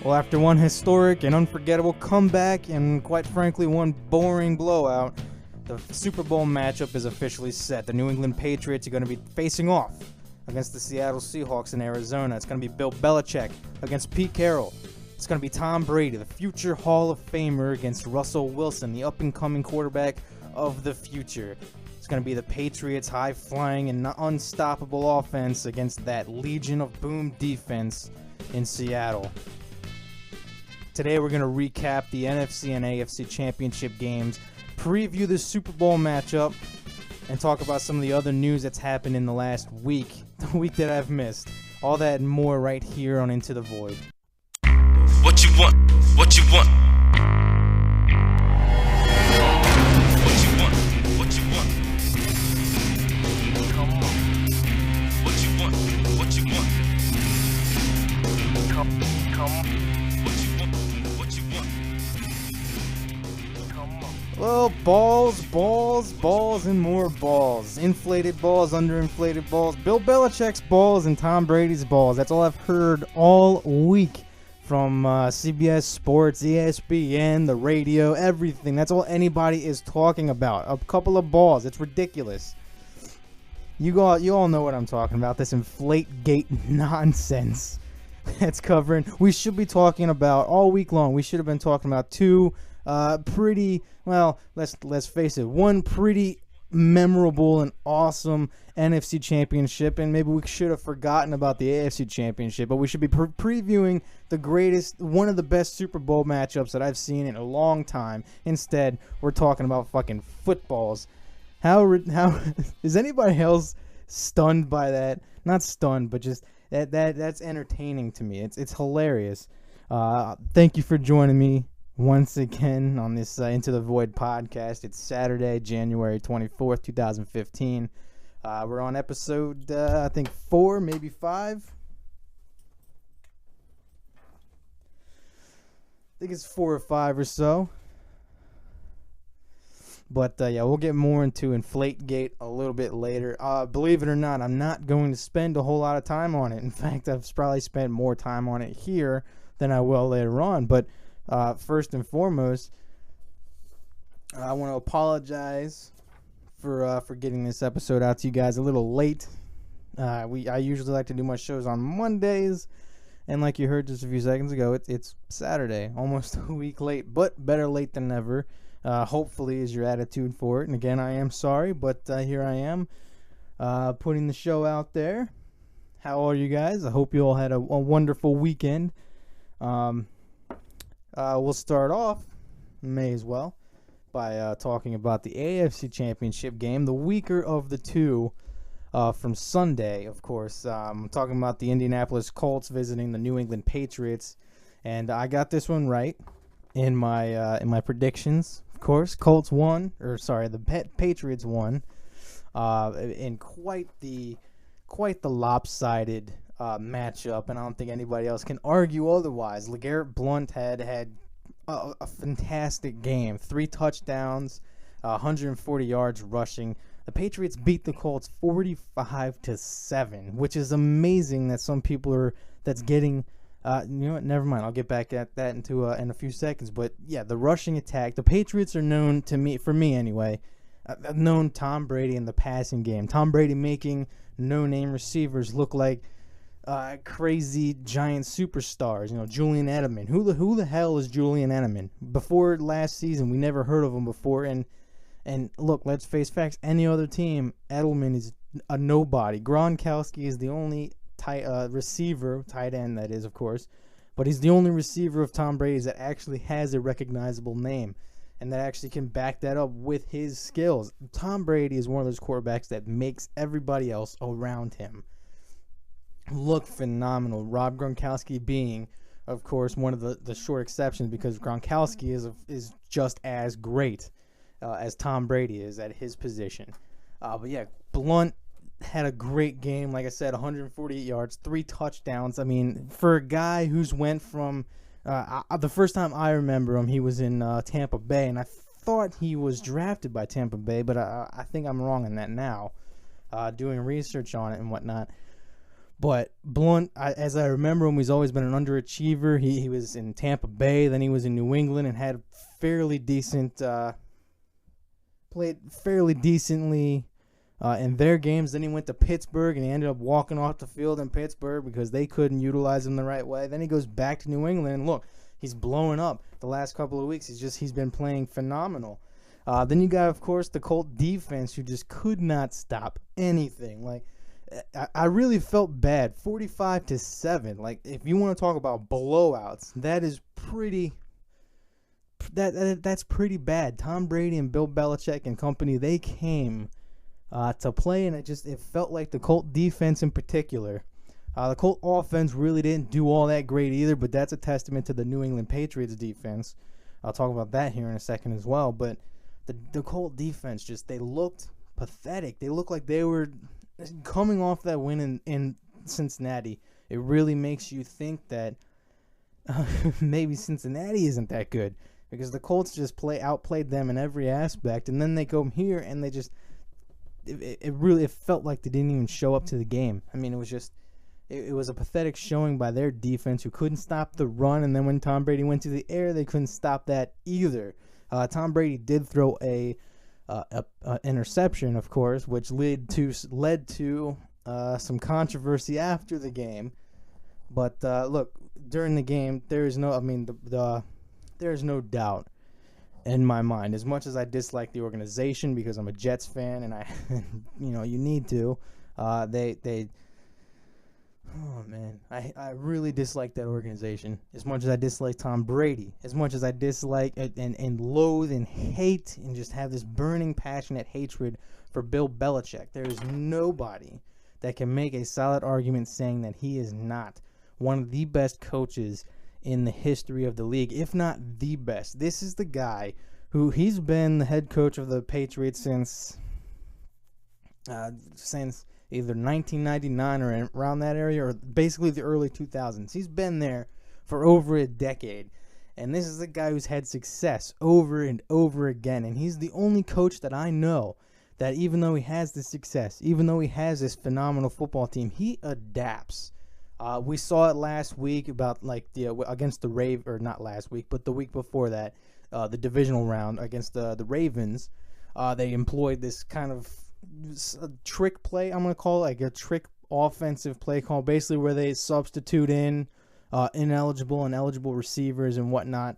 Well, after one historic and unforgettable comeback and, quite frankly, one boring blowout, the Super Bowl matchup is officially set. The New England Patriots are going to be facing off against the Seattle Seahawks in Arizona. It's going to be Bill Belichick against Pete Carroll. It's going to be Tom Brady, the future Hall of Famer, against Russell Wilson, the up-and-coming quarterback of the future. It's going to be the Patriots' high-flying and unstoppable offense against that Legion of Boom defense in Seattle. Today we're going to recap the NFC and AFC championship games, preview the Super Bowl matchup, and talk about some of the other news that's happened in the last week, the week that I've missed. All that and more right here on Into the Void. What you want? What you want? What you want? What you want? Come on. What you want? What you want? Come. What you want? What you want? Come on. Well, balls, and more balls. Inflated balls, underinflated balls. Bill Belichick's balls and Tom Brady's balls. That's all I've heard all week from CBS Sports, ESPN, the radio, everything. That's all anybody is talking about. A couple of balls. It's ridiculous. You all know what I'm talking about. This Inflategate nonsense that's covering. We should be talking about all week long. We should have been talking about two pretty, well, let's face it, one pretty memorable and awesome NFC championship, and maybe we should have forgotten about the AFC championship, but we should be previewing the greatest, one of the best Super Bowl matchups that I've seen in a long time. Instead, we're talking about fucking footballs. How is anybody else stunned by that? Not stunned, but just that's entertaining to me. It's hilarious. Thank you for joining me once again on this Into the Void podcast. It's Saturday, January 24th, 2015. We're on episode, I think 4, maybe 5. I think it's 4 or 5 or so. But yeah, we'll get more into Inflategate a little bit later. Believe it or not, I'm not going to spend a whole lot of time on it. In fact, I've probably spent more time on it here than I will later on. But first and foremost, I want to apologize for getting this episode out to you guys a little late. I usually like to do my shows on Mondays, and like you heard just a few seconds ago, it's Saturday, almost a week late, but better late than never. Hopefully is your attitude for it. And again, I am sorry, but here I am putting the show out there. How are you guys? I hope you all had a wonderful weekend. We'll start off, may as well, by talking about the AFC Championship game, the weaker of the two from Sunday, of course. I'm talking about the Indianapolis Colts visiting the New England Patriots, and I got this one right in my predictions. Of course, Colts won, the Patriots won, in quite the lopsided matchup, and I don't think anybody else can argue otherwise. LeGarrette Blount had a fantastic game. 3 touchdowns, 140 yards rushing. The Patriots beat the Colts 45-7, which is amazing that some people that's getting. You know what? Never mind. I'll get back at that in a few seconds. But yeah, the rushing attack. The Patriots are known to me, for me anyway. I've known Tom Brady in the passing game. Tom Brady making no-name receivers look like crazy giant superstars. You know, Julian Edelman. Who the hell is Julian Edelman? Before last season, we never heard of him before. And look, let's face facts. Any other team, Edelman is a nobody. Gronkowski is the only tight end, that is, of course, but he's the only receiver of Tom Brady's that actually has a recognizable name and that actually can back that up with his skills. Tom Brady is one of those quarterbacks that makes everybody else around him look phenomenal. Rob Gronkowski being, of course, one of the short exceptions, because Gronkowski is just as great as Tom Brady is at his position. But yeah, Blount had a great game. Like I said, 148 yards, 3 touchdowns. I mean, for a guy who's went from the first time I remember him, he was in Tampa Bay, and I thought he was drafted by Tampa Bay, but I think I'm wrong on that now, doing research on it and whatnot. But Blunt, as I remember him, he's always been an underachiever. He was in Tampa Bay, then he was in New England and had fairly decent, played fairly decently in their games. Then he went to Pittsburgh and he ended up walking off the field in Pittsburgh because they couldn't utilize him the right way. Then he goes back to New England and look, he's blowing up the last couple of weeks. He's been playing phenomenal. Then you got, of course, the Colt defense who just could not stop anything. Like, I really felt bad. 45-7. Like, if you want to talk about blowouts, that is pretty. That's pretty bad. Tom Brady and Bill Belichick and company, they came to play, and it felt like the Colt defense in particular. The Colt offense really didn't do all that great either, but that's a testament to the New England Patriots defense. I'll talk about that here in a second as well. But the Colt defense, they looked pathetic. They looked like they were coming off that win in Cincinnati. It really makes you think that maybe Cincinnati isn't that good because the Colts just outplayed them in every aspect, and then they go here and they just it felt like they didn't even show up to the game. I mean, it was just it was a pathetic showing by their defense who couldn't stop the run, and then when Tom Brady went to the air, they couldn't stop that either. Tom Brady did throw a interception, of course, which led to some controversy after the game. But look, during the game, there is no doubt in my mind. As much as I dislike the organization because I'm a Jets fan, and you need to, oh man, I really dislike that organization. As much as I dislike Tom Brady, as much as I dislike and loathe and hate and just have this burning, passionate hatred for Bill Belichick, there is nobody that can make a solid argument saying that he is not one of the best coaches in the history of the league, if not the best. This is the guy he's been the head coach of the Patriots since either 1999 or around that area, or basically the early 2000s. He's been there for over a decade, and this is a guy who's had success over and over again, and he's the only coach that I know that even though he has this success, even though he has this phenomenal football team, he adapts. We saw it last week about against the or not last week, but the week before that, the divisional round against the Ravens. They employed this kind of trick play, I'm going to call it, like a trick offensive play call, basically where they substitute in ineligible and eligible receivers and whatnot.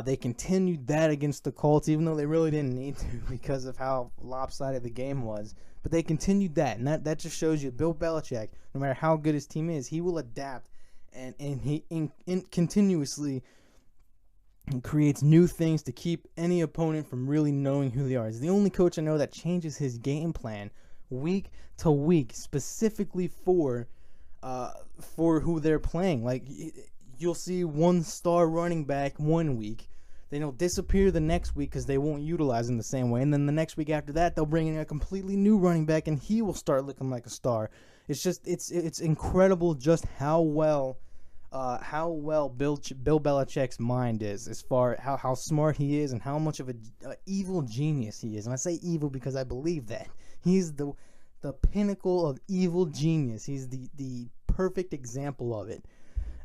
They continued that against the Colts, even though they really didn't need to because of how lopsided the game was. But they continued that, and that just shows you Bill Belichick, no matter how good his team is, he will adapt, and he continuously creates new things to keep any opponent from really knowing who they are. He's the only coach I know that changes his game plan week to week, specifically for who they're playing. Like, you'll see one star running back one week, then he'll disappear the next week because they won't utilize him the same way, and then the next week after that, they'll bring in a completely new running back, and he will start looking like a star. It's just it's incredible just how well Bill Belichick's mind is, as far how smart he is and how much of an evil genius he is. And I say evil because I believe that he's the pinnacle of evil genius. He's the perfect example of it.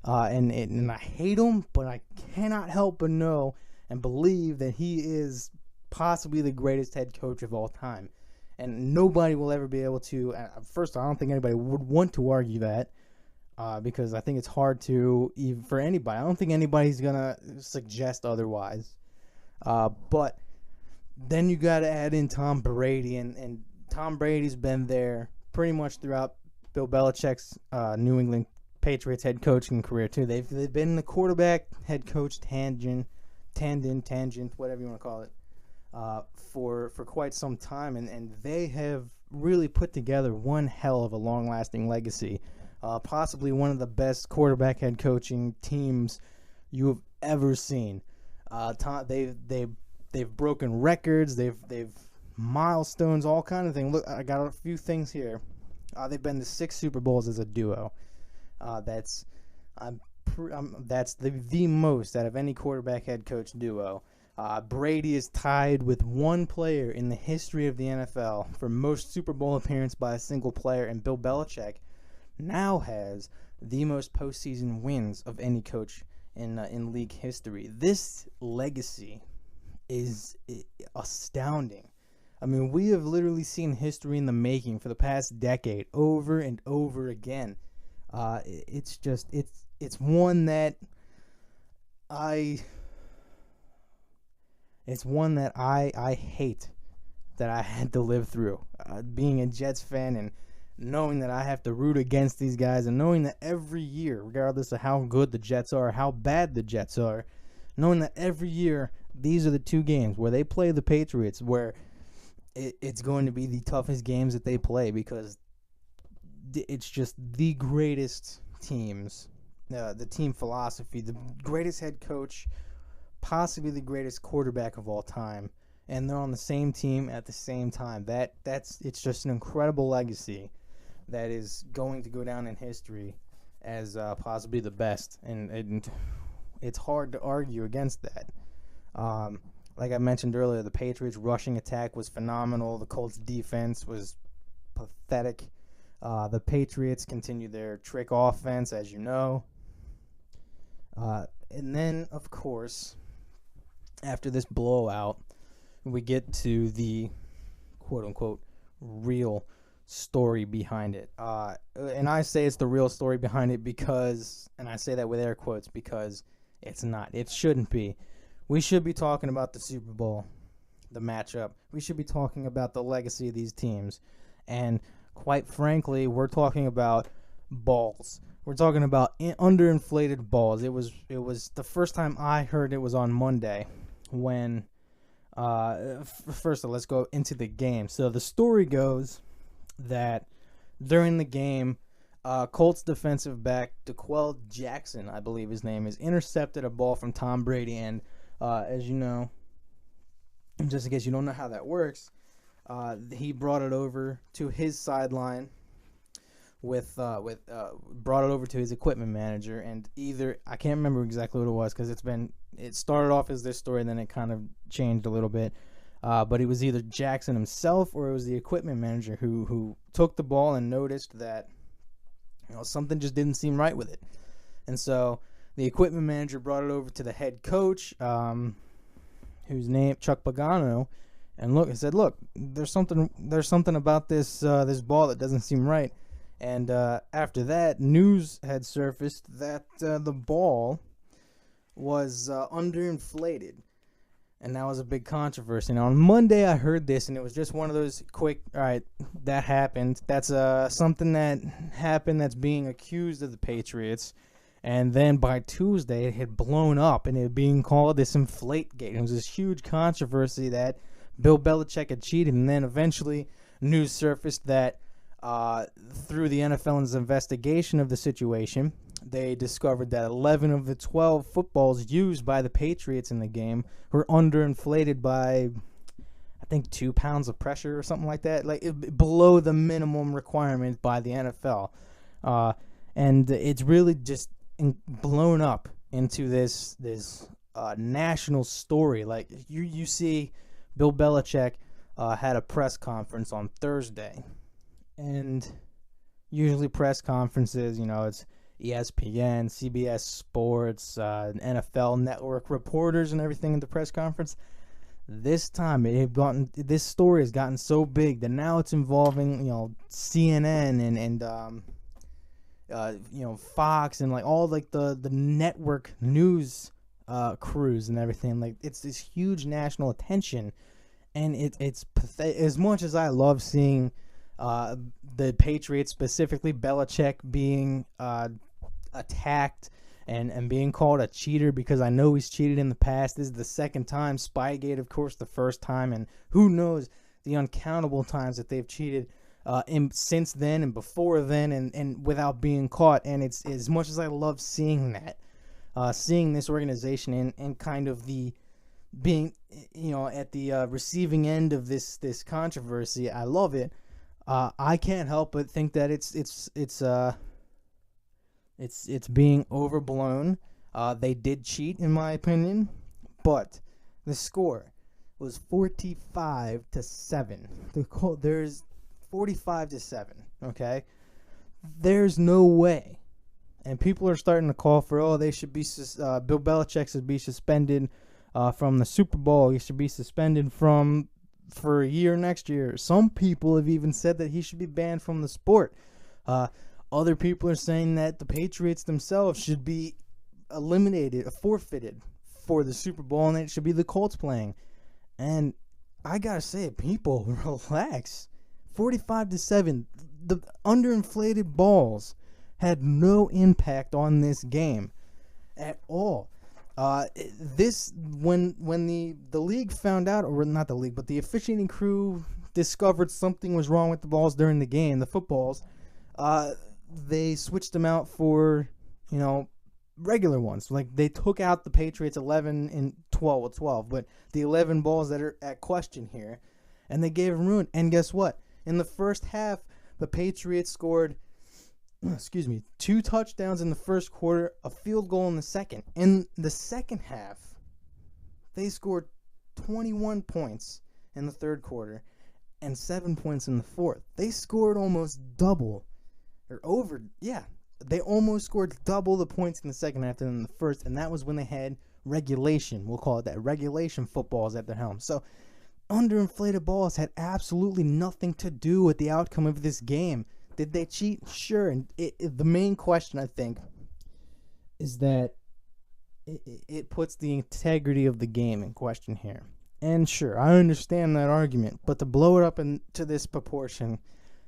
And I hate him, but I cannot help but know and believe that he is possibly the greatest head coach of all time. And nobody will ever be able to. First, I don't think anybody would want to argue that. Because I think it's hard for anybody. I don't think anybody's going to suggest otherwise. But then you got to add in Tom Brady, and Tom Brady's been there pretty much throughout Bill Belichick's New England Patriots head coaching career too. They've been in the quarterback head coach tangent, whatever you want to call it, for quite some time, and they have really put together one hell of a long-lasting legacy. Possibly one of the best quarterback head coaching teams you have ever seen. They've broken records. They've milestones, all kind of things. Look, I got a few things here. They've been to 6 Super Bowls as a duo. That's the most out of any quarterback head coach duo. Brady is tied with one player in the history of the NFL for most Super Bowl appearance by a single player, and Bill Belichick now has the most postseason wins of any coach in league history. This legacy is astounding. I mean, we have literally seen history in the making for the past decade, over and over again. It's one that I hate that I had to live through. Being a Jets fan and knowing that I have to root against these guys, and knowing that every year, regardless of how good the Jets are, how bad the Jets are, knowing that every year these are the two games where they play the Patriots, where it's going to be the toughest games that they play, because it's just the greatest teams, the team philosophy, the greatest head coach, possibly the greatest quarterback of all time, and they're on the same team at the same time. It's just an incredible legacy that is going to go down in history as possibly the best, and it's hard to argue against that. Like I mentioned earlier, the Patriots' rushing attack was phenomenal. The Colts' defense was pathetic. The Patriots continued their trick offense, as you know. And then, of course, after this blowout, we get to the quote-unquote real story behind it. And I say it's the real story behind it because, and I say that with air quotes, because it's not. It shouldn't be. We should be talking about the Super Bowl, the matchup. We should be talking about the legacy of these teams. And quite frankly, we're talking about balls. We're talking about underinflated balls. It was the first time I heard it was on Monday when first let's go into the game. So the story goes that during the game, Colts defensive back DeQuell Jackson, I believe his name is, intercepted a ball from Tom Brady, and as you know, just in case you don't know how that works, he brought it over to his sideline brought it over to his equipment manager, and I can't remember exactly what it was, because it started off as this story and then it kind of changed a little bit, but it was either Jackson himself or it was the equipment manager who took the ball and noticed that something just didn't seem right with it, and so the equipment manager brought it over to the head coach, whose name Chuck Pagano, and said, "Look, there's something about this ball that doesn't seem right." And after that, news had surfaced that the ball was underinflated, and that was a big controversy. Now, on Monday, I heard this, and it was just one of those quick, all right, that happened. That's something that happened that's being accused of the Patriots. And then by Tuesday, it had blown up, and it was being called this Inflategate. It was this huge controversy that Bill Belichick had cheated, and then eventually news surfaced that through the NFL's investigation of the situation, they discovered that 11 of the 12 footballs used by the Patriots in the game were underinflated by, I think, 2 pounds of pressure or something like that, below the minimum requirement by the NFL. And it's really just blown up into this national story. Like you see, Bill Belichick had a press conference on Thursday. And usually press conferences, it's ESPN, CBS Sports, NFL Network reporters and everything in the press conference. This time, this story has gotten so big that now it's involving, CNN and Fox and all the network news crews and everything. It's this huge national attention, and it's pathetic. As much as I love seeing the Patriots, specifically Belichick, being attacked and being called a cheater, because I know he's cheated in the past. This is the second time. Spygate, of course, the first time, and who knows the uncountable times that they've cheated since then and before then, and without being caught. And it's, as much as I love seeing that, seeing this organization and kind of the being at the receiving end of this controversy, I love it. I can't help but think that it's being overblown. They did cheat, in my opinion, but the score was 45-7. There's 45-7. Okay, There's no way. And people are starting to call for, they should be, Bill Belichick should be suspended from the Super Bowl. He should be suspended for a year next year. Some people have even said that he should be banned from the sport. Other people are saying that the Patriots themselves should be eliminated, forfeited for the Super Bowl, and it should be the Colts playing. And I gotta say, people, relax. 45-7. The underinflated balls had no impact on this game at all. When the league found out, or not the league, but the officiating crew discovered something was wrong with the balls during the game, the footballs, they switched them out for, regular ones. Like, they took out the Patriots 11 and 12, but the 11 balls that are at question here, and they gave them room. And guess what? In the first half, the Patriots scored 2 touchdowns in the first quarter, a field goal in the second. In the second half, they scored 21 points in the third quarter and 7 points in the fourth. They scored almost double, they almost scored double the points in the second half than in the first, and that was when they had regulation, we'll call it that, regulation footballs at their helm. So underinflated balls had absolutely nothing to do with the outcome of this game. Did they cheat? Sure. And the main question, I think, is that it puts the integrity of the game in question here. And sure, I understand that argument, but to blow it up into this proportion,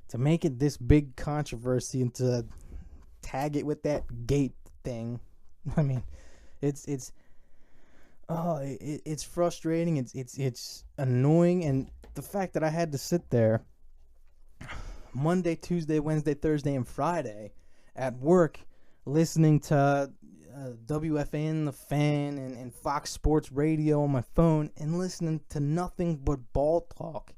to make it this big controversy, and to tag it with that gate thing, I mean, it's frustrating. It's annoying, and the fact that I had to sit there Monday, Tuesday, Wednesday, Thursday, and Friday at work listening to WFN, The Fan, and Fox Sports Radio on my phone, and listening to nothing but ball talk.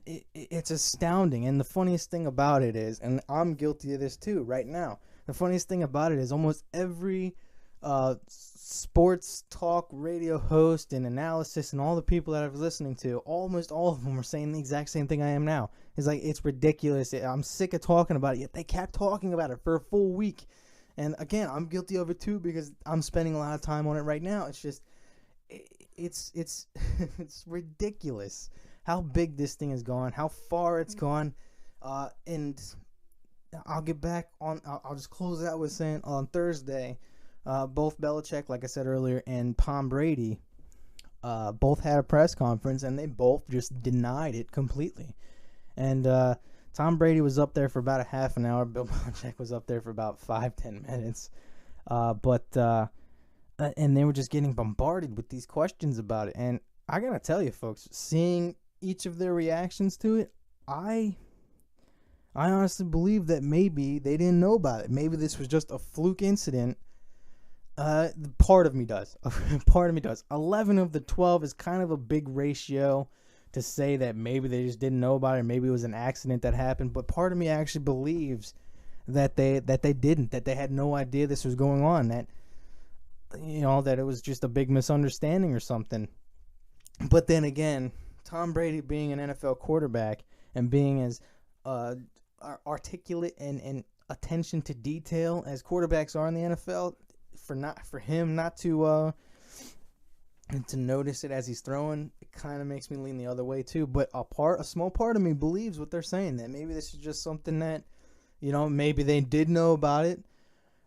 It's astounding. And the funniest thing about it is, and I'm guilty of this too right now, the funniest thing about it is almost every sports talk radio host and analysis and all the people that I was listening to, almost all of them were saying the exact same thing I am now. It's like, it's ridiculous. I'm sick of talking about it, yet they kept talking about it for a full week. And again, I'm guilty of it too, because I'm spending a lot of time on it right now. It's just, it's it's ridiculous how big this thing has gone, how far it's gone. And I'll get back on, I'll just close it out with saying on Thursday, both Belichick, like I said earlier, and Tom Brady both had a press conference, and they both just denied it completely. And Tom Brady was up there for about a half an hour. Bill Belichick was up there for about 5-10 minutes. And they were just getting bombarded with these questions about it. And I got to tell you, folks, seeing each of their reactions to it, I honestly believe that maybe they didn't know about it. Maybe this was just a fluke incident. Part of me does. 11 of the 12 is kind of a big ratio to say that maybe they just didn't know about it, or maybe it was an accident that happened. But part of me actually believes that they didn't, that they had no idea this was going on, that that it was just a big misunderstanding or something. But then again, Tom Brady being an NFL quarterback and being as articulate and attention to detail as quarterbacks are in the NFL, for him not to notice it as he's throwing, it kind of makes me lean the other way too. But a small part of me believes what they're saying, that maybe this is just something that, maybe they did know about it,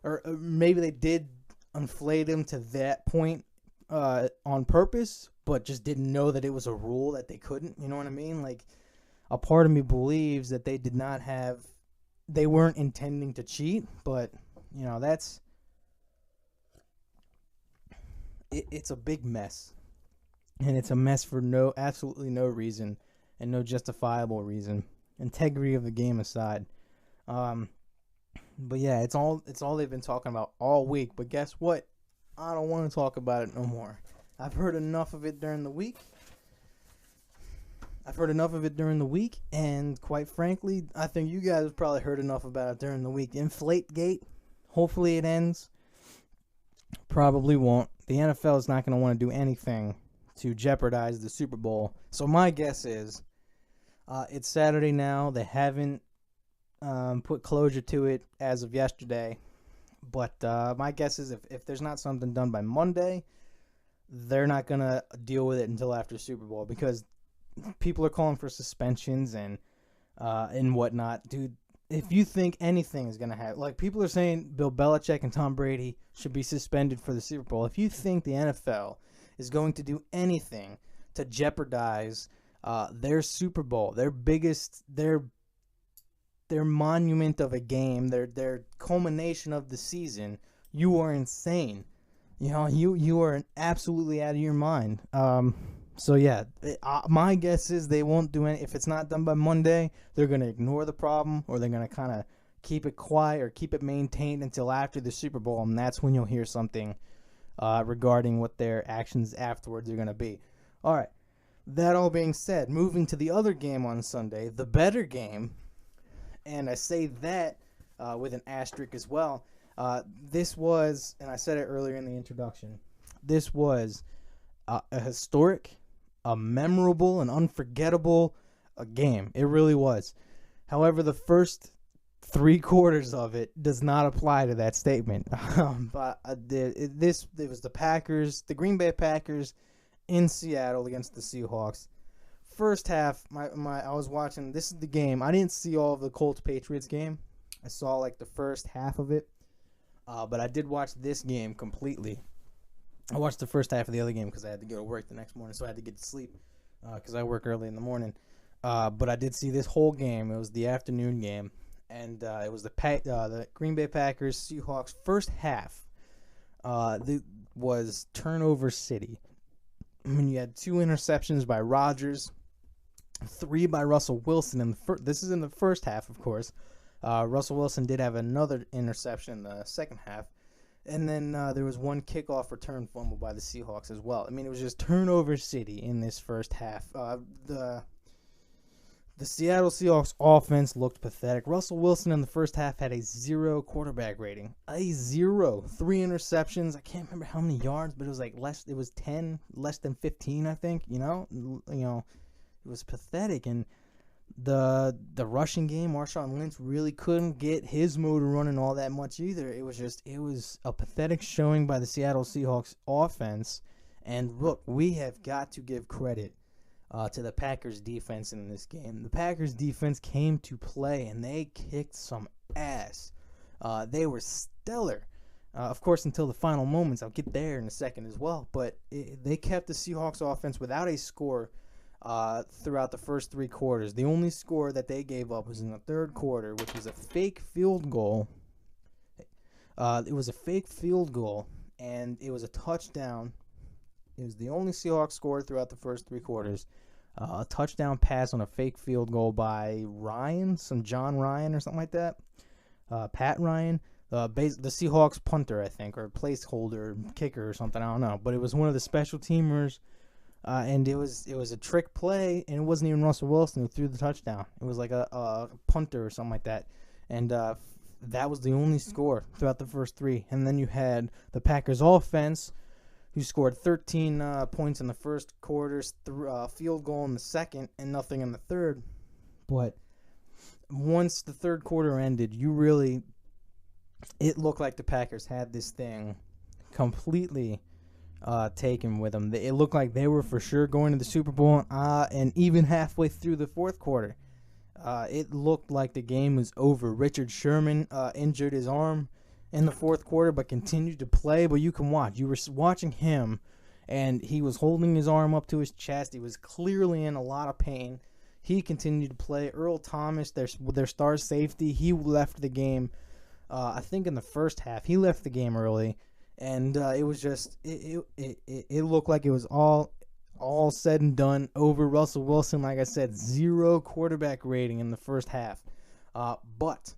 or maybe they did inflate him to that point on purpose, but just didn't know that it was a rule that they couldn't. You know what I mean? Like, a part of me believes that they weren't intending to cheat, but it's a big mess, and it's a mess for absolutely no reason, and no justifiable reason, integrity of the game aside. But yeah, it's all they've been talking about all week. But guess what? I don't want to talk about it no more. I've heard enough of it during the week. And quite frankly, I think you guys have probably heard enough about it during the week. Inflategate, hopefully it ends. Probably won't. The NFL is not going to want to do anything to jeopardize the Super Bowl. So my guess is, it's Saturday now. They haven't put closure to it as of yesterday. But my guess is if there's not something done by Monday, they're not going to deal with it until after Super Bowl because people are calling for suspensions and whatnot. Dude, if you think anything is going to happen, like people are saying Bill Belichick and Tom Brady should be suspended for the Super Bowl. If you think the NFL is going to do anything to jeopardize their Super Bowl, their biggest, their monument of a game, their culmination of the season, you are insane. You know, you are absolutely out of your mind. So yeah, my guess is they won't do any. If it's not done by Monday, they're gonna ignore the problem, or they're gonna kind of keep it quiet or keep it maintained until after the Super Bowl, and that's when you'll hear something regarding what their actions afterwards are gonna be. All right. That all being said, moving to the other game on Sunday, the better game, and I say that with an asterisk as well. This was, and I said it earlier in the introduction, this was a historic, a memorable, and unforgettable game. It really was. However, the first 3 quarters of it does not apply to that statement. But it was the Packers, the Green Bay Packers, in Seattle against the Seahawks. First half, I was watching. This is the game. I didn't see all of the Colts Patriots game. I saw like the first half of it, but I did watch this game completely. I watched the first half of the other game because I had to go to work the next morning, so I had to get to sleep because I work early in the morning. But I did see this whole game. It was the afternoon game, and it was the Green Bay Packers Seahawks first half. Was turnover city. I mean, you had 2 interceptions by Rodgers, 3 by Russell Wilson. This is in the first half, of course. Russell Wilson did have another interception in the second half. And then there was 1 kickoff return fumble by the Seahawks as well. I mean, it was just turnover city in this first half. The Seattle Seahawks offense looked pathetic. Russell Wilson in the first half had a 0 quarterback rating. A 0. 3 interceptions. I can't remember how many yards, but it was like less. It was 10, less than 15, I think. You know, it was pathetic. And the rushing game, Marshawn Lynch really couldn't get his motor running all that much either. It was a pathetic showing by the Seattle Seahawks offense. And look, we have got to give credit to the Packers defense in this game. The Packers defense came to play, and they kicked some ass. They were stellar. Of course, until the final moments. I'll get there in a second as well. But they kept the Seahawks offense without a score throughout the first 3 quarters. The only score that they gave up was in the third quarter, which was a fake field goal. It was a fake field goal, and it was a touchdown. It was the only Seahawks score throughout the first 3 quarters. A touchdown pass on a fake field goal by some John Ryan or something like that. Pat Ryan, the Seahawks punter, I think, or placeholder kicker or something. I don't know, but it was one of the special teamers, and it was a trick play, and it wasn't even Russell Wilson who threw the touchdown. It was like a punter or something like that, and that was the only score throughout the first 3. And then you had the Packers offense, who scored 13 points in the first quarter, field goal in the second, and nothing in the third. But once the third quarter ended, it looked like the Packers had this thing completely taken with them. It looked like they were for sure going to the Super Bowl, and even halfway through the fourth quarter, it looked like the game was over. Richard Sherman injured his arm in the fourth quarter, but continued to play. But you can watch. You were watching him, and he was holding his arm up to his chest. He was clearly in a lot of pain. He continued to play. Earl Thomas, their star safety, he left the game. I think in the first half, he left the game early, and it was just it looked like it was all said and done over. Russell Wilson, like I said, 0 quarterback rating in the first half, but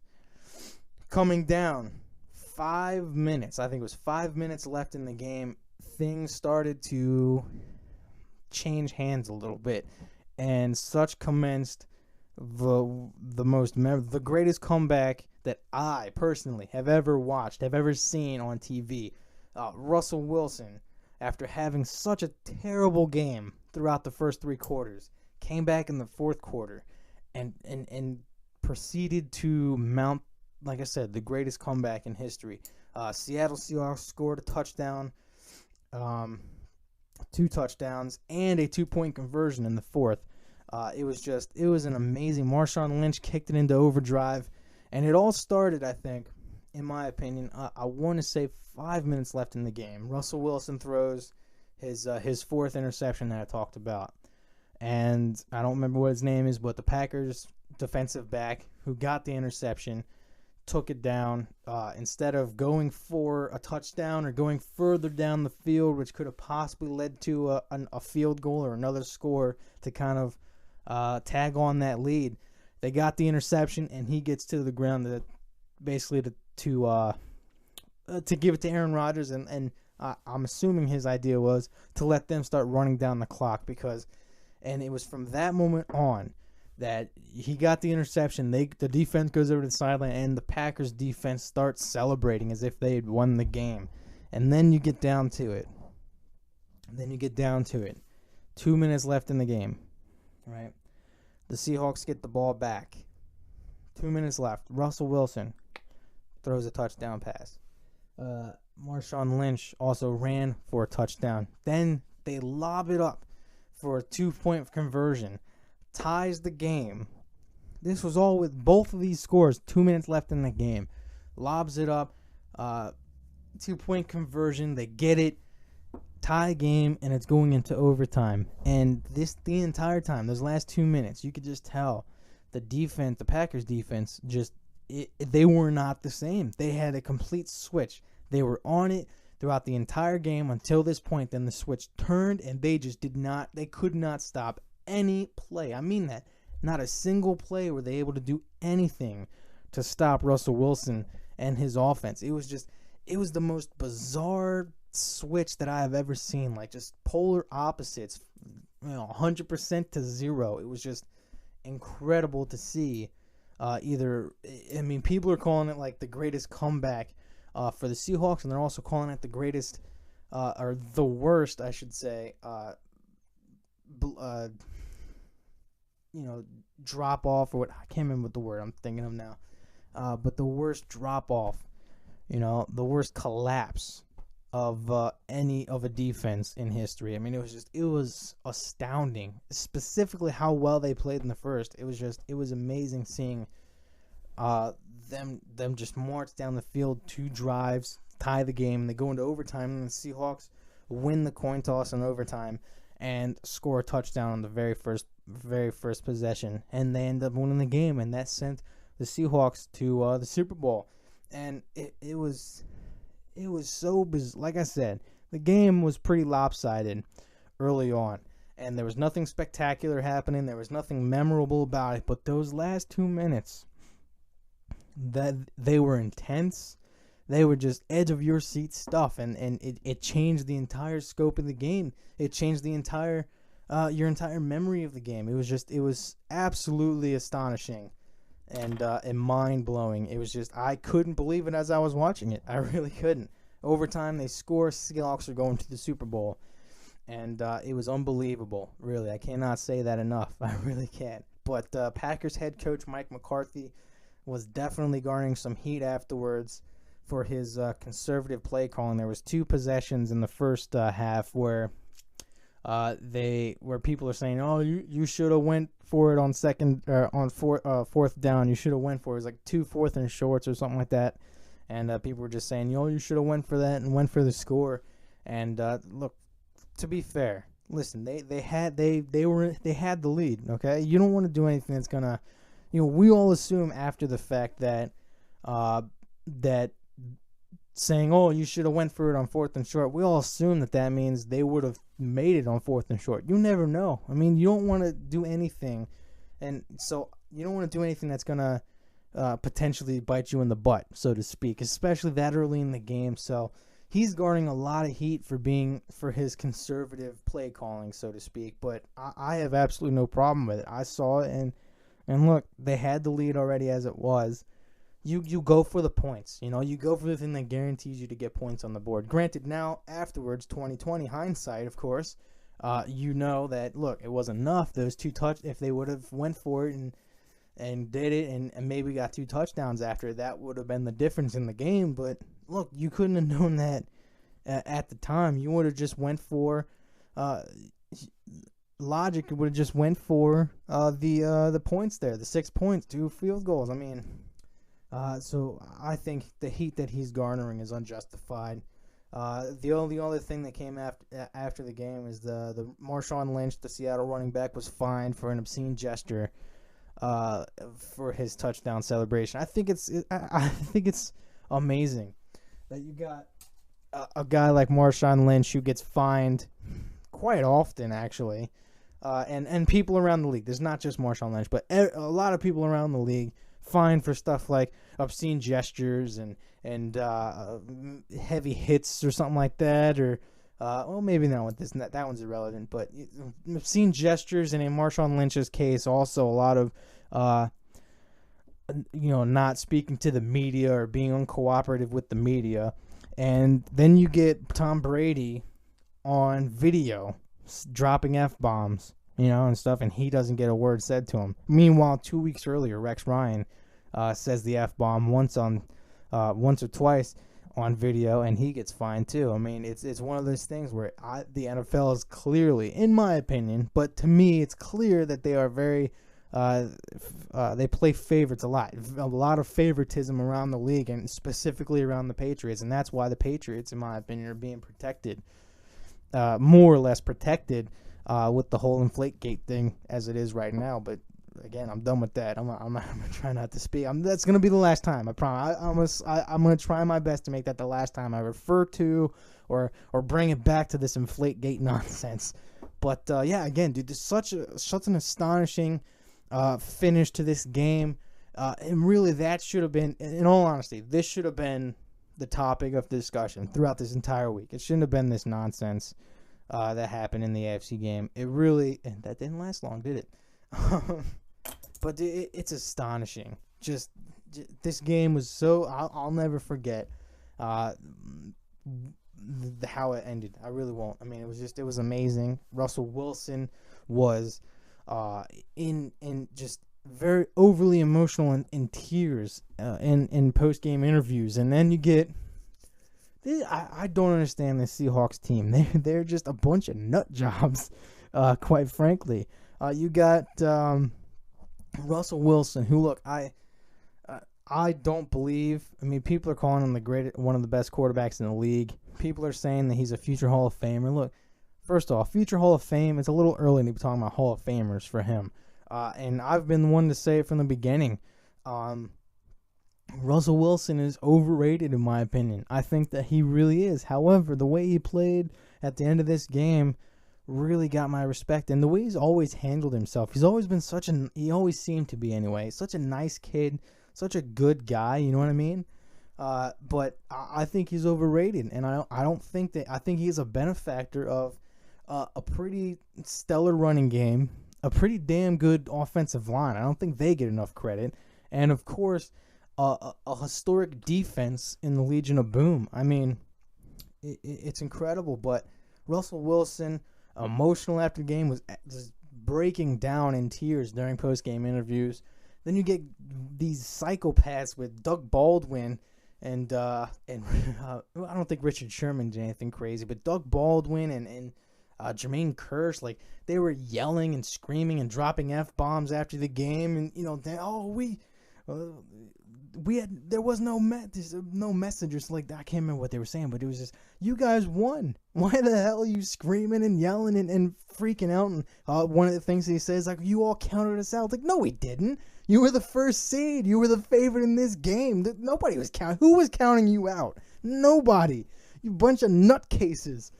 coming down 5 minutes, I think it was 5 minutes left in the game, things started to change hands a little bit, and such commenced the greatest comeback that I personally have ever watched, have ever seen on TV. Russell Wilson, after having such a terrible game throughout the first 3 quarters, came back in the fourth quarter and proceeded to mount, like I said, the greatest comeback in history. Seattle Seahawks scored a touchdown, 2 touchdowns, and a 2-point conversion in the fourth. It was an amazing. Marshawn Lynch kicked it into overdrive, and it all started, I think, in my opinion, I want to say 5 minutes left in the game. Russell Wilson throws his fourth interception that I talked about. And I don't remember what his name is, but the Packers defensive back who got the interception took it down. Instead of going for a touchdown or going further down the field, which could have possibly led to a field goal or another score to kind of tag on that lead, they got the interception, and he gets to the ground to give it to Aaron Rodgers, and I'm assuming his idea was to let them start running down the clock, and it was from that moment on that he got the interception. The defense goes over to the sideline, and the Packers defense starts celebrating as if they had won the game. And then you get down to it. 2 minutes left in the game, right? The Seahawks get the ball back. 2 minutes left. Russell Wilson throws a touchdown pass. Marshawn Lynch also ran for a touchdown. Then they lob it up for a 2-point conversion. Ties the game. This was all with both of these scores. 2 minutes left in the game. Lobs it up. 2-point conversion. They get it. Tie game, and it's going into overtime. And the entire time, those last 2 minutes, you could just tell the Packers defense, they were not the same. They had a complete switch. They were on it throughout the entire game until this point. Then the switch turned, and they could not stop any play. I mean that. Not a single play were they able to do anything to stop Russell Wilson and his offense. It was the most bizarre switch that I have ever seen. Like, just polar opposites, 100% to 0. It was just incredible to see. People are calling it like the greatest comeback for the Seahawks, and they're also calling it the greatest, or the worst, I should say, drop off, or what, I can't remember what the word I'm thinking of now, but the worst drop off, the worst collapse of any of a defense in history. I mean, it was astounding, specifically how well they played in the first. It was amazing seeing them just march down the field, 2 drives, tie the game. They go into overtime, and the Seahawks win the coin toss in overtime and score a touchdown on the very first possession, and they end up winning the game, and that sent the Seahawks to the Super Bowl. And it was so bizarre. Like I said, the game was pretty lopsided early on, and there was nothing spectacular happening. There was nothing memorable about it, but those last 2 minutes, that they were intense. They were just edge of your seat stuff, and it changed the entire scope of the game. It changed the entire your entire memory of the game. It was absolutely astonishing and mind blowing. It was just, I couldn't believe it as I was watching it. I really couldn't. Overtime, they score. Seahawks are going to the Super Bowl, and it was unbelievable. Really, I cannot say that enough. I really can't. But Packers head coach Mike McCarthy was definitely garnering some heat afterwards for his conservative play calling. There was 2 possessions in the first half where people are saying, "Oh, you should have went for it on fourth down. You should have went for it." It was like 2 4th and shorts or something like that, and people were just saying, you should have went for that and went for the score." And look, to be fair, listen, they had the lead. Okay, you don't want to do anything that's gonna, we all assume after the fact that saying, "Oh, you should have went for it on 4th and short," we all assume that means they would have made it on 4th and short. You never know. I mean, you don't want to do anything, and so you don't want to do anything that's gonna potentially bite you in the butt, so to speak, especially that early in the game. So he's garnering a lot of heat for his conservative play calling, so to speak. But I have absolutely no problem with it. I saw it, and look, they had the lead already as it was. You go for the points. You go for the thing that guarantees you to get points on the board. Granted, now, afterwards, 2020 hindsight, of course, that, look, it wasn't enough. Those 2 if they would have went for it and did it, and maybe got 2 touchdowns after. That would have been the difference in the game. But look, you couldn't have known that at the time. You would have just went for logic. Would have just went for the points there, the 6 points, 2 field goals. I mean, so I think the heat that he's garnering is unjustified. The only other thing that came after the game is the Marshawn Lynch, the Seattle running back, was fined for an obscene gesture for his touchdown celebration. I think it's amazing that you got a guy like Marshawn Lynch who gets fined quite often, actually, and people around the league. There's not just Marshawn Lynch, but a lot of people around the league fined for stuff like obscene gestures and heavy hits or something like that, or well, maybe not with this. That one's irrelevant, but obscene gestures, and in Marshawn Lynch's case, also a lot of not speaking to the media or being uncooperative with the media. And then you get Tom Brady on video dropping F-bombs, and stuff, and he doesn't get a word said to him. Meanwhile, 2 weeks earlier, Rex Ryan says the F-bomb once or twice on video, and he gets fined too. I mean, it's one of those things where the NFL is clearly, in my opinion, but to me, it's clear that they are very they play favorites a lot of favoritism around the league, and specifically around the Patriots, and that's why the Patriots, in my opinion, are being protected, more or less protected, with the whole Inflategate thing as it is right now. But again, I'm done with that. I'm gonna try not to speak. That's gonna be the last time. I promise. I'm gonna try my best to make that the last time I refer to or bring it back to this Inflategate nonsense. But yeah, again, dude, this such an astonishing finish to this game, and really that should have been, in all honesty, this should have been the topic of discussion throughout this entire week. It shouldn't have been this nonsense that happened in the AFC game. It really, and that didn't last long, did it? But it's astonishing. Just this game was so, I'll never forget how it ended. I really won't. I mean, it was amazing. Russell Wilson was in just very overly emotional and in tears in post-game interviews. And then you get, I don't understand this Seahawks team. They're just a bunch of nut jobs, quite frankly. You got Russell Wilson, who, look, I don't believe. I mean, people are calling him one of the best quarterbacks in the league. People are saying that he's a future Hall of Famer. Look, first off, future Hall of Fame, it's a little early to be talking about Hall of Famers for him. And I've been the one to say it from the beginning. Russell Wilson is overrated, in my opinion. I think that he really is. However, the way he played at the end of this game really got my respect, and the way he's always handled himself. He's always been he always seemed to be anyway, such a nice kid, such a good guy, you know what I mean? But I think he's overrated, and I don't think that. I think he's a benefactor of a pretty stellar running game, a pretty damn good offensive line. I don't think they get enough credit, and of course, a historic defense in the Legion of Boom. I mean, it's incredible. But Russell Wilson, emotional after the game, was just breaking down in tears during post-game interviews. Then you get these psychopaths with Doug Baldwin and I don't think Richard Sherman did anything crazy, but Doug Baldwin and Jermaine Kearse, like, they were yelling and screaming and dropping F-bombs after the game, and there was no message or something like that. I can't remember what they were saying, but it was just, you guys won. Why the hell are you screaming and yelling and freaking out? And one of the things he says, like, you all counted us out. Like, no, we didn't. You were the first seed. You were the favorite in this game. Nobody was counting. Who was counting you out? Nobody. You bunch of nutcases.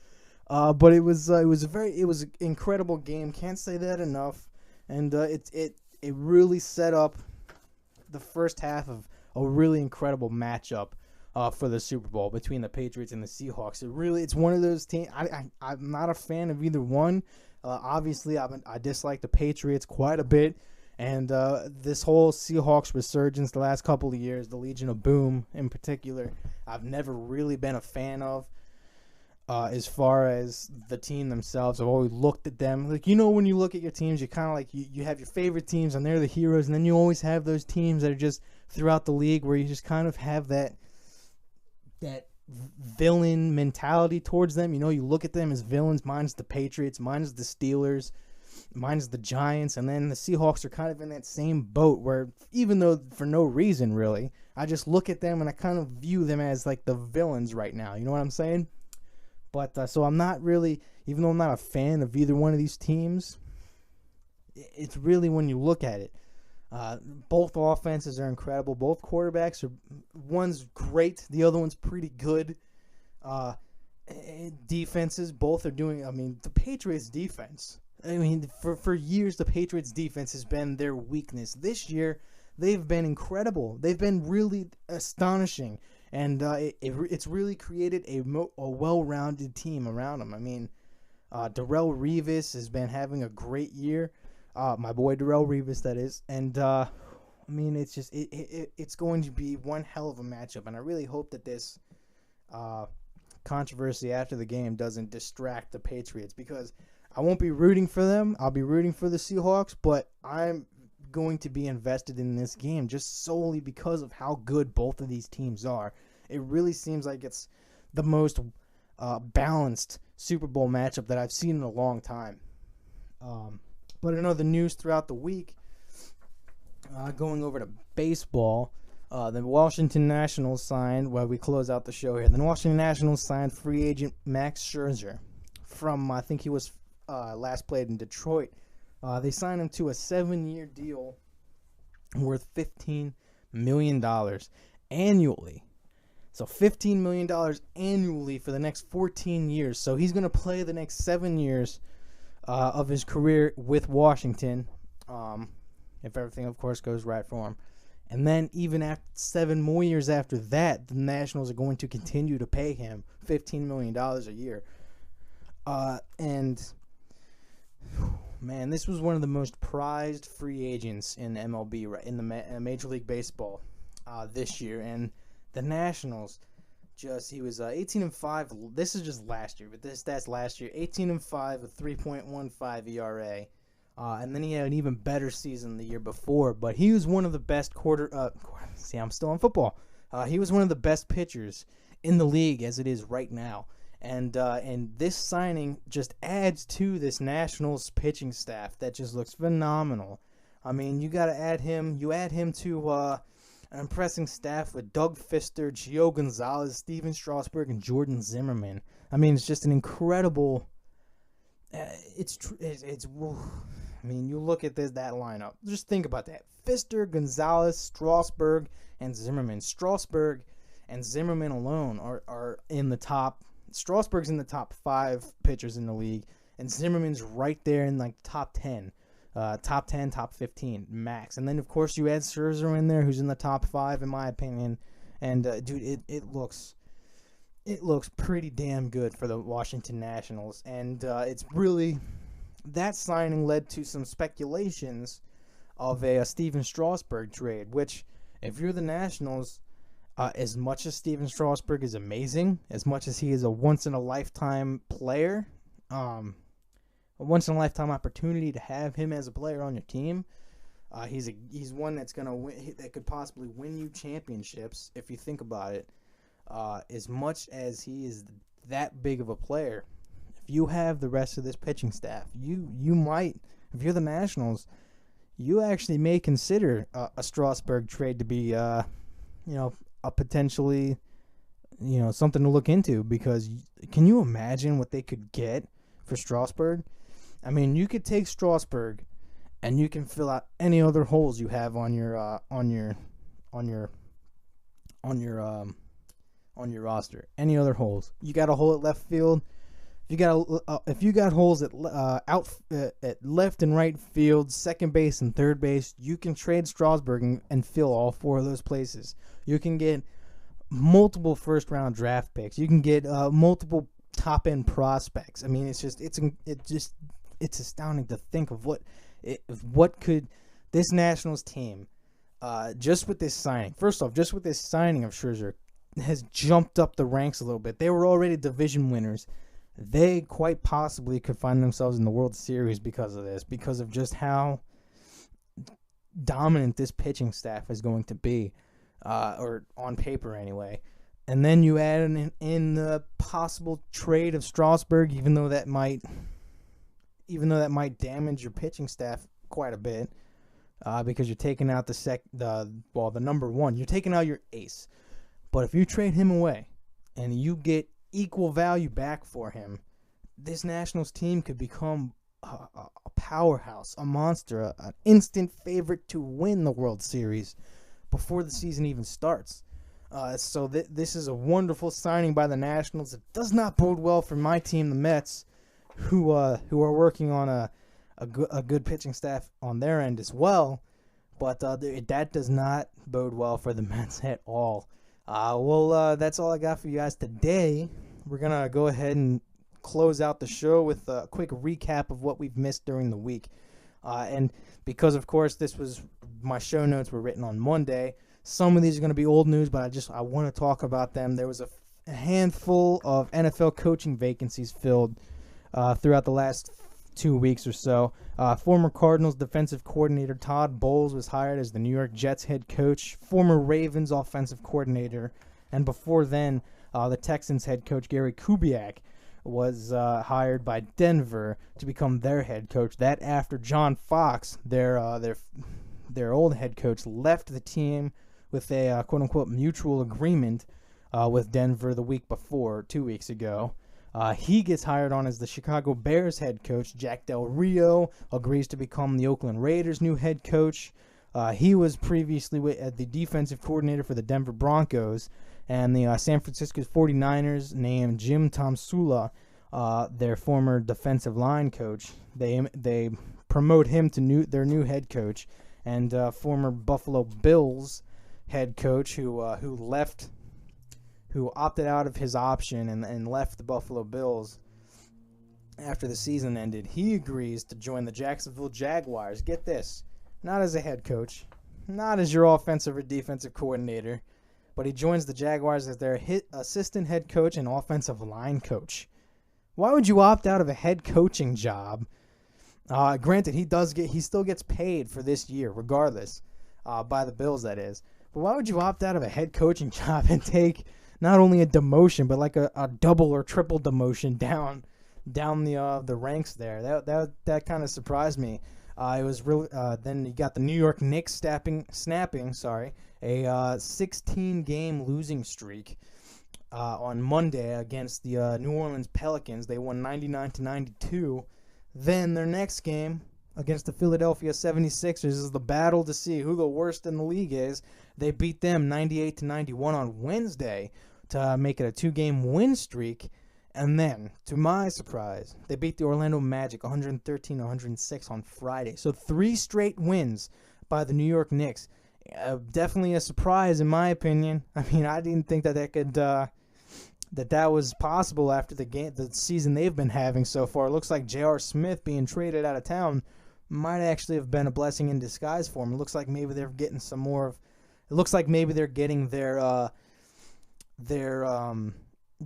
But it was an incredible game. Can't say that enough. And it really set up the first half of a really incredible matchup for the Super Bowl between the Patriots and the Seahawks. It's one of those teams. I'm not a fan of either one. Obviously, I dislike the Patriots quite a bit. And this whole Seahawks resurgence the last couple of years, the Legion of Boom in particular, I've never really been a fan of. As far as the team themselves, I've always looked at them. Like, you know, when you look at your teams, you kind of like, you have your favorite teams and they're the heroes. And then you always have those teams that are just throughout the league where you just kind of have that villain mentality towards them. You know, you look at them as villains. Mine's the Patriots. Mine's the Steelers. Mine's the Giants. And then the Seahawks are kind of in that same boat where, even though for no reason really, I just look at them and I kind of view them as like the villains right now. You know what I'm saying? But so I'm not really, even though I'm not a fan of either one of these teams, it's really when you look at it, both offenses are incredible. Both quarterbacks are, one's great, the other one's pretty good. Defenses, both are doing, I mean, the Patriots defense, I mean, for years, the Patriots defense has been their weakness. This year, they've been incredible. They've been really astonishing. And it's really created a well-rounded team around him. I mean, Darrelle Revis has been having a great year. My boy Darrelle Revis, that is. And, I mean, it's just it's going to be one hell of a matchup. And I really hope that this controversy after the game doesn't distract the Patriots, because I won't be rooting for them. I'll be rooting for the Seahawks, but I'm going to be invested in this game just solely because of how good both of these teams are. It really seems like it's the most balanced Super Bowl matchup that I've seen in a long time. But I know the news throughout the week, going over to baseball, the Washington Nationals signed, well, we close out the show here, the Washington Nationals signed free agent Max Scherzer from, I think he was last played in Detroit. They signed him to a 7-year deal worth $15 million annually. So $15 million annually for the next 14 years. So he's going to play the next 7 years of his career with Washington, if everything, of course, goes right for him. And then even after 7 more years after that, the Nationals are going to continue to pay him $15 million a year. And man, this was one of the most prized free agents in MLB, in the Major League Baseball this year. And the Nationals, he was 18-5. This is just last year, but that's last year. 18-5 with 3.15 ERA. And then he had an even better season the year before. But he was one of the best see, I'm still on football. He was one of the best pitchers in the league as it is right now. And this signing just adds to this Nationals pitching staff that just looks phenomenal. I mean, you add him to an impressive staff with Doug Fister, Gio Gonzalez, Steven Strasburg, and Jordan Zimmerman. I mean, it's just an incredible. I mean, you look at that lineup. Just think about that: Fister, Gonzalez, Strasburg, and Zimmerman. Strasburg and Zimmerman alone are in the top. Strasburg's in the top 5 pitchers in the league, and Zimmerman's right there in like top 10, top 15 max. And then of course you add Scherzer in there, who's in the top 5 in my opinion. And dude, it looks pretty damn good for the Washington Nationals. And it's really, that signing led to some speculations of a Steven Strasburg trade, which if you're the Nationals, as much as Steven Strasburg is amazing, as much as he is a once-in-a-lifetime player, a once-in-a-lifetime opportunity to have him as a player on your team, he's one that's gonna win, that could possibly win you championships if you think about it. As much as he is that big of a player, if you have the rest of this pitching staff, you might, if you're the Nationals, you actually may consider a Strasburg trade to be, a potentially, something to look into, because can you imagine what they could get for Strasburg? I mean, you could take Strasburg and you can fill out any other holes you have on your roster. Any other holes. You got a hole at left field. If you got holes at left and right field, second base and third base, you can trade Strasburg and fill all 4 of those places. You can get multiple first-round draft picks. You can get multiple top-end prospects. I mean, it's astounding to think of what could this Nationals team, just with this signing. First off, just with this signing of Scherzer, has jumped up the ranks a little bit. They were already division winners. They quite possibly could find themselves in the World Series because of this, because of just how dominant this pitching staff is going to be, or on paper anyway. And then you add in the possible trade of Strasburg, even though that might damage your pitching staff quite a bit, because you're taking out the number one. You're taking out your ace. But if you trade him away and you get equal value back for him, this Nationals team could become a powerhouse, a monster, an instant favorite to win the World Series before the season even starts. So this is a wonderful signing by the Nationals. It does not bode well for my team, the Mets, who are working on a good pitching staff on their end as well. But that does not bode well for the Mets at all. That's all I got for you guys today. We're going to go ahead and close out the show with a quick recap of what we've missed during the week. And because, of course, my show notes were written on Monday, some of these are going to be old news, but I want to talk about them. There was a handful of NFL coaching vacancies filled throughout the last 2 weeks or so. Former Cardinals defensive coordinator Todd Bowles was hired as the New York Jets head coach. Former Ravens offensive coordinator, and before then, the Texans head coach Gary Kubiak was hired by Denver to become their head coach. That after John Fox, their old head coach, left the team with a quote-unquote mutual agreement with Denver the week before, 2 weeks ago. He gets hired on as the Chicago Bears head coach. Jack Del Rio agrees to become the Oakland Raiders' new head coach. He was previously the defensive coordinator for the Denver Broncos, and the San Francisco 49ers named Jim Tomsula their former defensive line coach. They promote him to their new head coach, and former Buffalo Bills head coach who opted out of his option and left the Buffalo Bills after the season ended. He agrees to join the Jacksonville Jaguars. Get this, not as a head coach, not as your offensive or defensive coordinator, but he joins the Jaguars as their assistant head coach and offensive line coach. Why would you opt out of a head coaching job? Granted, he still gets paid for this year, regardless, by the Bills, that is. But why would you opt out of a head coaching job and take not only a demotion, but like a double or triple demotion down the ranks there? That kind of surprised me. It was really then you got the New York Knicks snapping a 16-game losing streak on Monday against the New Orleans Pelicans. They won 99-92. Then their next game against the Philadelphia 76ers is the battle to see who the worst in the league is. They beat them 98-91 on Wednesday to make it a 2-game win streak. And then, to my surprise, they beat the Orlando Magic 113-106 on Friday. So 3 straight wins by the New York Knicks. Definitely a surprise in my opinion. I mean, I didn't think that was possible after the season they've been having so far. It looks like J.R. Smith being traded out of town might actually have been a blessing in disguise for him. It looks like maybe they're getting some more of. It looks like maybe they're getting their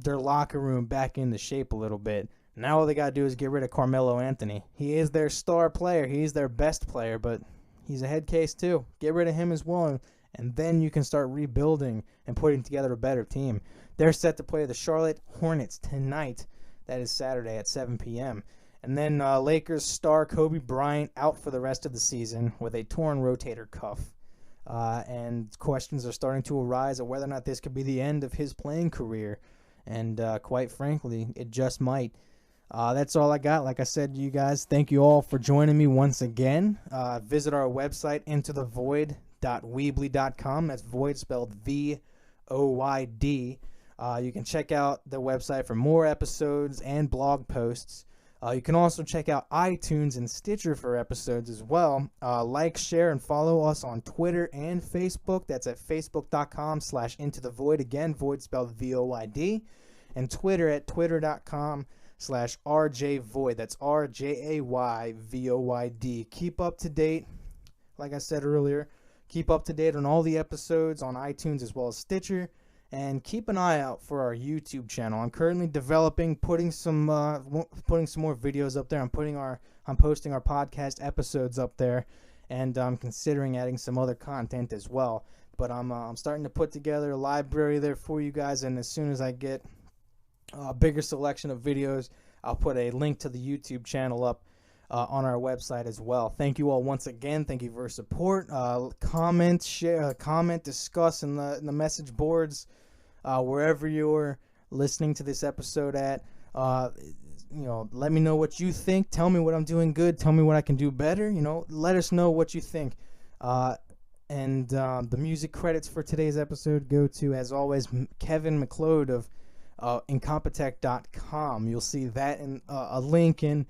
locker room back into shape a little bit. Now all they got to do is get rid of Carmelo Anthony. He is their star player. He's their best player, but he's a head case too. Get rid of him as well, and then you can start rebuilding and putting together a better team. They're set to play the Charlotte Hornets tonight. That is Saturday at 7 p.m. And then Lakers star Kobe Bryant out for the rest of the season with a torn rotator cuff. And questions are starting to arise of whether or not this could be the end of his playing career. And quite frankly, it just might. That's all I got. Like I said to you guys, thank you all for joining me once again. Visit our website, intothevoid.weebly.com. That's Voyd spelled V-O-Y-D. You can check out the website for more episodes and blog posts. You can also check out iTunes and Stitcher for episodes as well. Like, share, and follow us on Twitter and Facebook. That's at facebook.com/intothevoid. Again, Voyd spelled V-O-Y-D. And Twitter at twitter.com/RJVoyd. That's RJAYVOYD. Keep up to date. Like I said earlier, keep up to date on all the episodes on iTunes as well as Stitcher. And keep an eye out for our YouTube channel. I'm currently developing, putting some more videos up there. I'm posting our podcast episodes up there, and I'm considering adding some other content as well. But I'm starting to put together a library there for you guys, and as soon as I get a bigger selection of videos, I'll put a link to the YouTube channel up on our website as well. Thank you all once again. Thank you for your support. Comment, share, discuss in the message boards wherever you're listening to this episode at. Let me know what you think. Tell me what I'm doing good. Tell me what I can do better. Let us know what you think. And the music credits for today's episode go to, as always, Kevin McLeod of Incompetech.com. You'll see that in a link in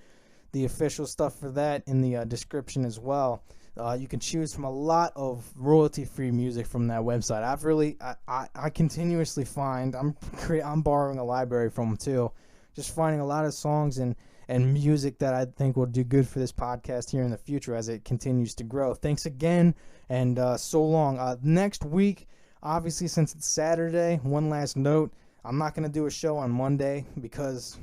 the official stuff for that in the description as well. You can choose from a lot of royalty-free music from that website. I continuously find I'm borrowing a library from them too, just finding a lot of songs and music that I think will do good for this podcast here in the future as it continues to grow. Thanks again, and so long. Next week, obviously, since it's Saturday, one last note, I'm not going to do a show on Monday because,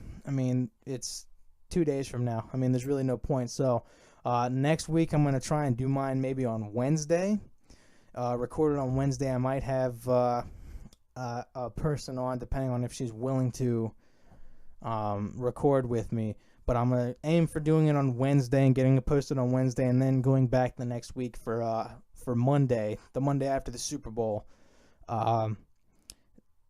it's 2 days from now. There's really no point. So next week, I'm going to try and do mine maybe on Wednesday. Record it on Wednesday. I might have a person on, depending on if she's willing to record with me. But I'm going to aim for doing it on Wednesday and getting it posted on Wednesday, and then going back the next week for Monday, the Monday after the Super Bowl.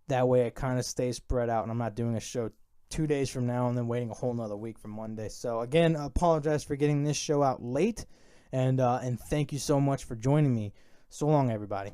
That way it kind of stays spread out, and I'm not doing a show 2 days from now and then waiting a whole nother week for Monday. So again, I apologize for getting this show out late, and thank you so much for joining me. So long, everybody.